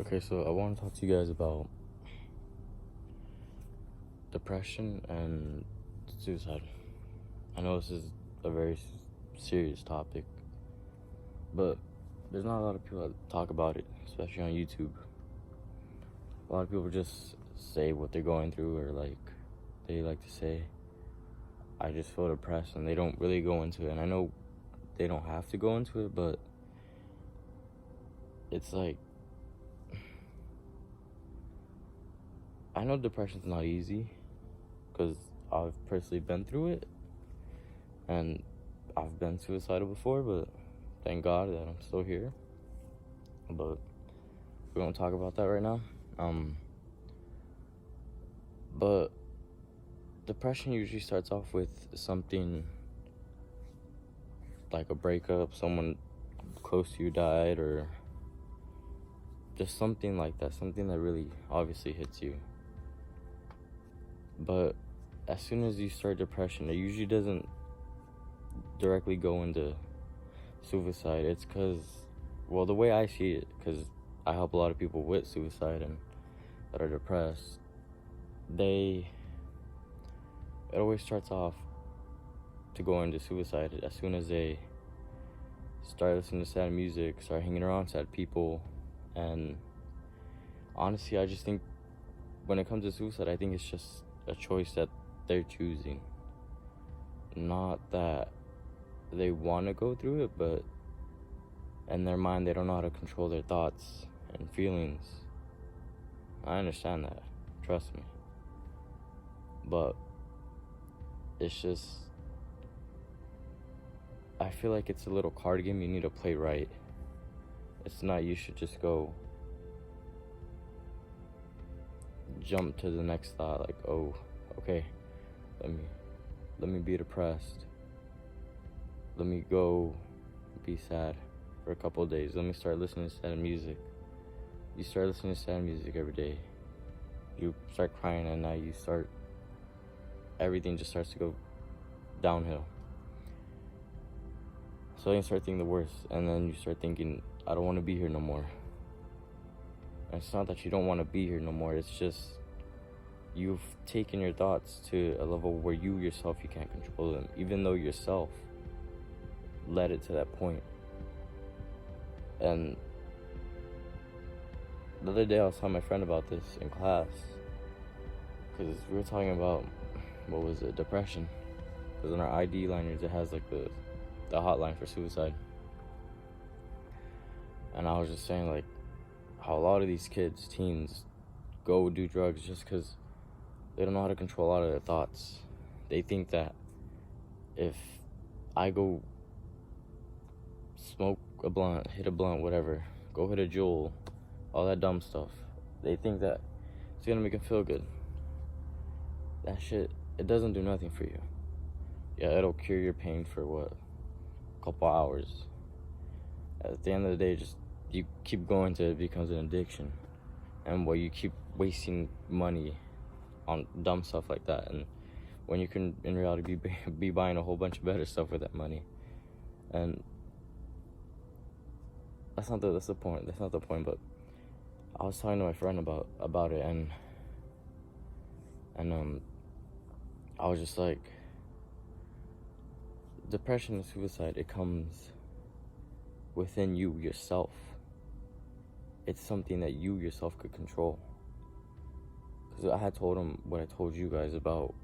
Okay, so I want to talk to you guys about depression and suicide. I know this is a very serious topic, but there's not a lot of people that talk about it, especially on YouTube. A lot of people just say what they're going through, or they like to say, I just feel depressed, and they don't really go into it. And I know they don't have to go into it, but it's like, I know depression's not easy because I've personally been through it, and I've been suicidal before, but thank God that I'm still here. But we won't talk about that right now. But depression usually starts off with something like a breakup, someone close to you died, or just something like that, something that really obviously hits you. But as soon as you start depression, it usually doesn't directly go into suicide. It's because, well, the way I see it, because I help a lot of people with suicide and that are depressed, it always starts off to go into suicide as soon as they start listening to sad music, start hanging around sad people. And honestly, I just think when it comes to suicide, I think it's just a choice that they're choosing. Not that they want to go through it, but in their mind, they don't know how to control their thoughts and feelings. I understand that, trust me. But it's just, I feel like it's a little card game you need to play right. It's not you should just go jump to the next thought, like, oh, okay, let me be depressed. Let me go be sad for a couple of days. Let me start listening to sad music. You start listening to sad music every day. You start crying, and now everything just starts to go downhill. So then you start thinking the worst, and then you start thinking, I don't want to be here no more. And it's not that you don't want to be here no more, it's just you've taken your thoughts to a level where you yourself, you can't control them, even though yourself led it to that point. And the other day I was telling my friend about this in class, because we were talking about, depression. Because in our ID liners, it has like the hotline for suicide. And I was just saying, like, how a lot of these kids, teens, go do drugs just because they don't know how to control a lot of their thoughts. They think that if I go smoke a blunt, hit a blunt, whatever, go hit a jewel, all that dumb stuff, they think that it's gonna make them feel good. That shit, it doesn't do nothing for you. Yeah, it'll cure your pain for a couple hours. At the end of the day, just you keep going till it becomes an addiction, and you keep wasting money on dumb stuff like that, and when you can in reality be buying a whole bunch of better stuff with that money. And that's not the point. That's not the point. But I was talking to my friend about it, and I was just like, depression and suicide, it comes within you yourself. It's something that you yourself could control. Because I had told him what I told you guys about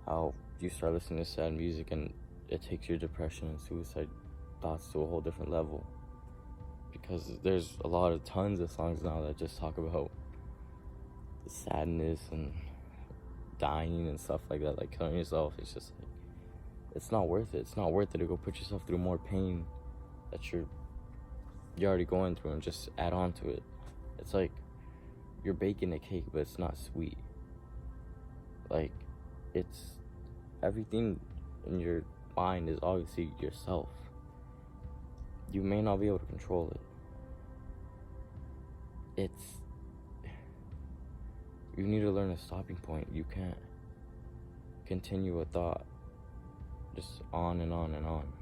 how you start listening to sad music and it takes your depression and suicide thoughts to a whole different level. Because there's tons of songs now that just talk about sadness and dying and stuff like that, like killing yourself. It's just like, it's not worth it. It's not worth it to go put yourself through more pain that you're already going through and just add on to it. It's like you're baking a cake, but it's not sweet. Like, it's everything in your mind is obviously yourself. You may not be able to control it. You need to learn a stopping point. You can't continue a thought just on and on and on.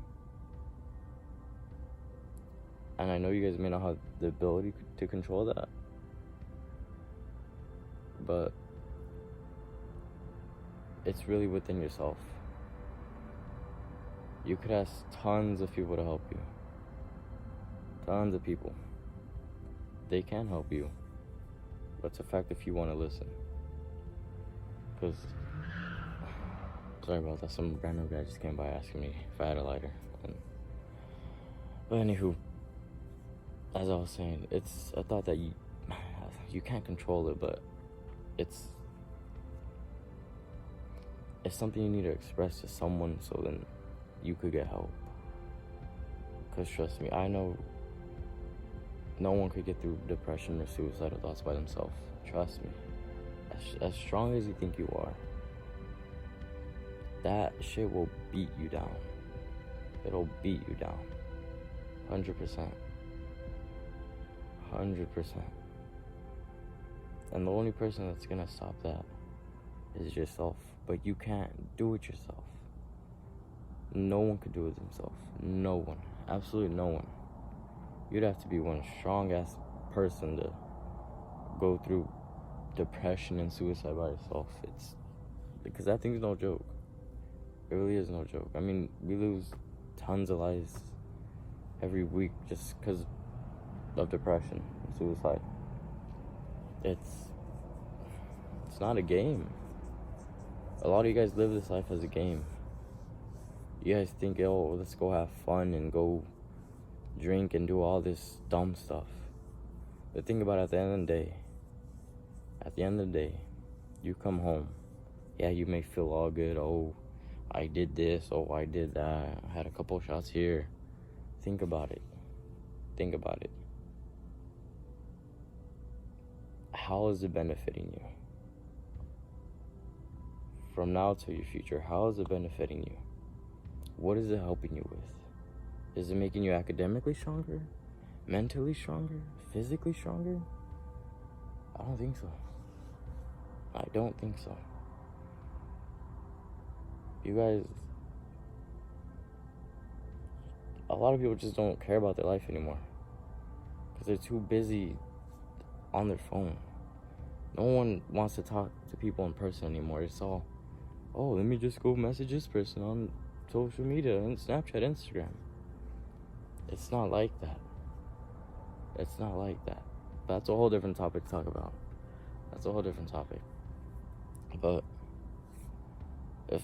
And I know you guys may not have the ability to control that. But it's really within yourself. You could ask tons of people to help you. Tons of people. They can help you. But it's a fact if you want to listen. Because, sorry about that, some random guy just came by asking me if I had a lighter. But anywho, as I was saying, I thought that you can't control it, but it's something you need to express to someone so then you could get help. Because trust me, I know no one could get through depression or suicidal thoughts by themselves. Trust me. As strong as you think you are, that shit will beat you down. It'll beat you down. 100%. 100%. And the only person that's gonna stop that is yourself. But you can't do it yourself. No one could do it themselves. No one. Absolutely no one. You'd have to be one strong-ass person to go through depression and suicide by yourself. Because that thing's no joke. It really is no joke. I mean, we lose tons of lives every week just because of depression and suicide. It's not a game. A lot of you guys live this life as a game. You guys think, oh, let's go have fun and go drink and do all this dumb stuff. But think about it, at the end of the day, you come home. Yeah, you may feel all good. Oh, I did this. Oh, I did that. I had a couple shots here. Think about it. Think about it. How is it benefiting you? From now to your future, how is it benefiting you? What is it helping you with? Is it making you academically stronger? Mentally stronger? Physically stronger? I don't think so. I don't think so. You guys, a lot of people just don't care about their life anymore because they're too busy on their phone. No one wants to talk to people in person anymore. It's all, oh, let me just go message this person on social media and Snapchat, Instagram. It's not like that. It's not like that. That's a whole different topic to talk about. That's a whole different topic. But if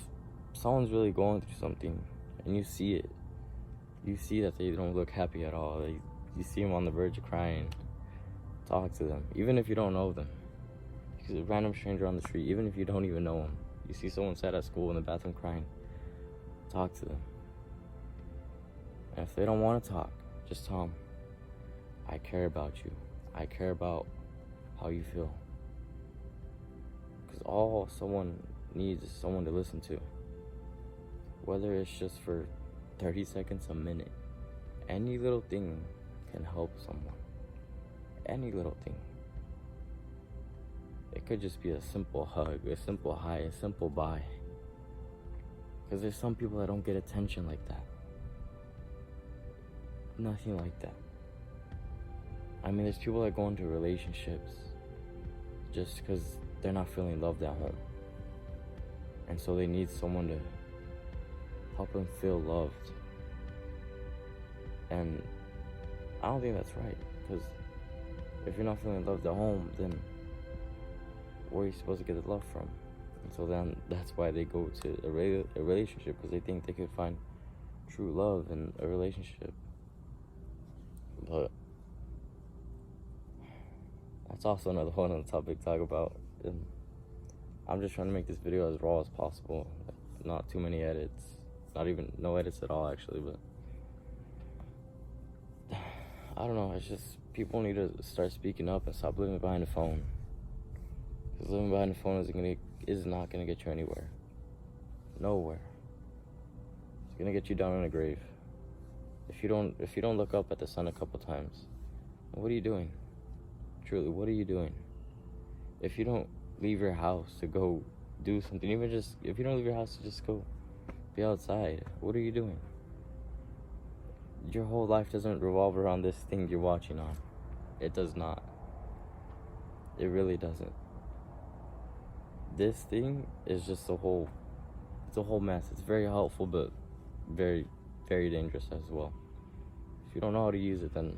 someone's really going through something and you see it, you see that they don't look happy at all. You see them on the verge of crying. Talk to them, even if you don't know them. Because a random stranger on the street, even if you don't even know them. You see someone sat at school in the bathroom crying. Talk to them. And if they don't want to talk, just tell them, I care about you. I care about how you feel. Because all someone needs is someone to listen to. Whether it's just for 30 seconds, a minute. Any little thing can help someone. Any little thing. It could just be a simple hug, a simple hi, a simple bye. Because there's some people that don't get attention like that. Nothing like that. I mean, there's people that go into relationships just because they're not feeling loved at home. And so they need someone to help them feel loved. And I don't think that's right. Because if you're not feeling loved at home, then where are you supposed to get the love from? And so then that's why they go to a relationship, because they think they could find true love in a relationship. But that's also another whole other topic to talk about. And I'm just trying to make this video as raw as possible. Not too many edits. Not even, no edits at all actually, but I don't know, it's just people need to start speaking up and stop living behind a phone. Because living behind a phone is not gonna get you anywhere. Nowhere. It's gonna get you down in a grave. If you don't look up at the sun a couple times, what are you doing? Truly, what are you doing? If you don't leave your house to go do something, even just, if you don't leave your house to just go be outside, what are you doing? Your whole life doesn't revolve around this thing you're watching on. It does not. It really doesn't. This thing is just it's a whole mess. It's very helpful, but very, very dangerous as well. If you don't know how to use it, then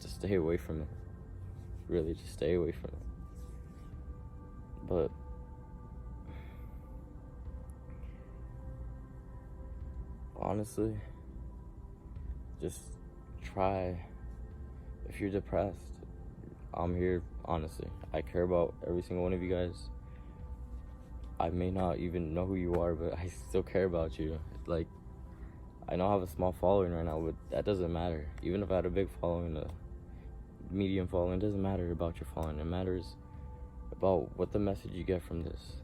just stay away from it. Really, just stay away from it. But honestly, just try. If you're depressed, I'm here, honestly. I care about every single one of you guys. I may not even know who you are, but I still care about you. Like, I know I have a small following right now, but that doesn't matter. Even if I had a big following, a medium following, it doesn't matter about your following. It matters about what the message you get from this.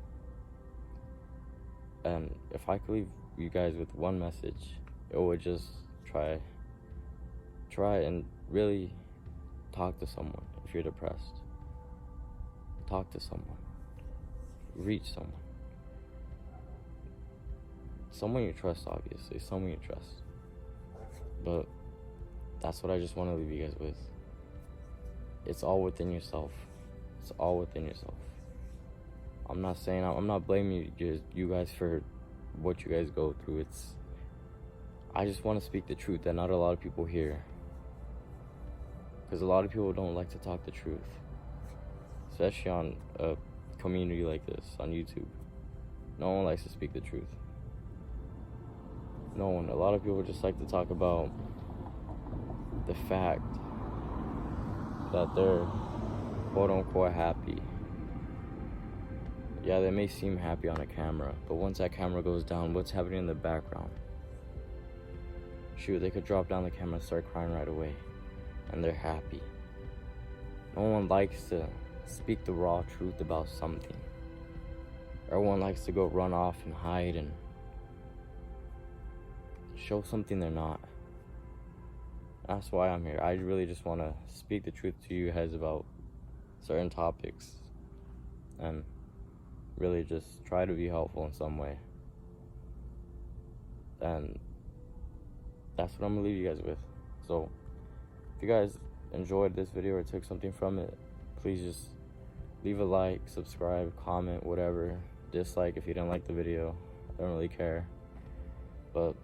And if I could leave you guys with one message, it would just try and really talk to someone. If you're depressed, talk to someone. Reach someone you trust, obviously, someone you trust. But that's what I just want to leave you guys with. It's all within yourself. It's all within yourself. I'm not blaming you guys for what you guys go through. I just want to speak the truth that not a lot of people hear. Because a lot of people don't like to talk the truth. Especially on a community like this, on YouTube. No one likes to speak the truth. No one. A lot of people just like to talk about the fact that they're quote unquote happy. Yeah, they may seem happy on a camera, but once that camera goes down, what's happening in the background? Shoot, they could drop down the camera and start crying right away, and they're happy. No one likes to speak the raw truth about something. Everyone likes to go run off and hide and show something they're not. That's why I'm here. I really just want to speak the truth to you guys about certain topics and really just try to be helpful in some way. And that's what I'm gonna leave you guys with. So if you guys enjoyed this video or took something from it, please just leave a like, subscribe, comment, whatever. Dislike if you didn't like the video. I don't really care. But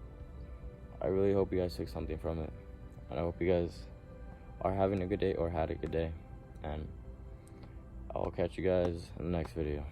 I really hope you guys took something from it. And I hope you guys are having a good day or had a good day. And I'll catch you guys in the next video.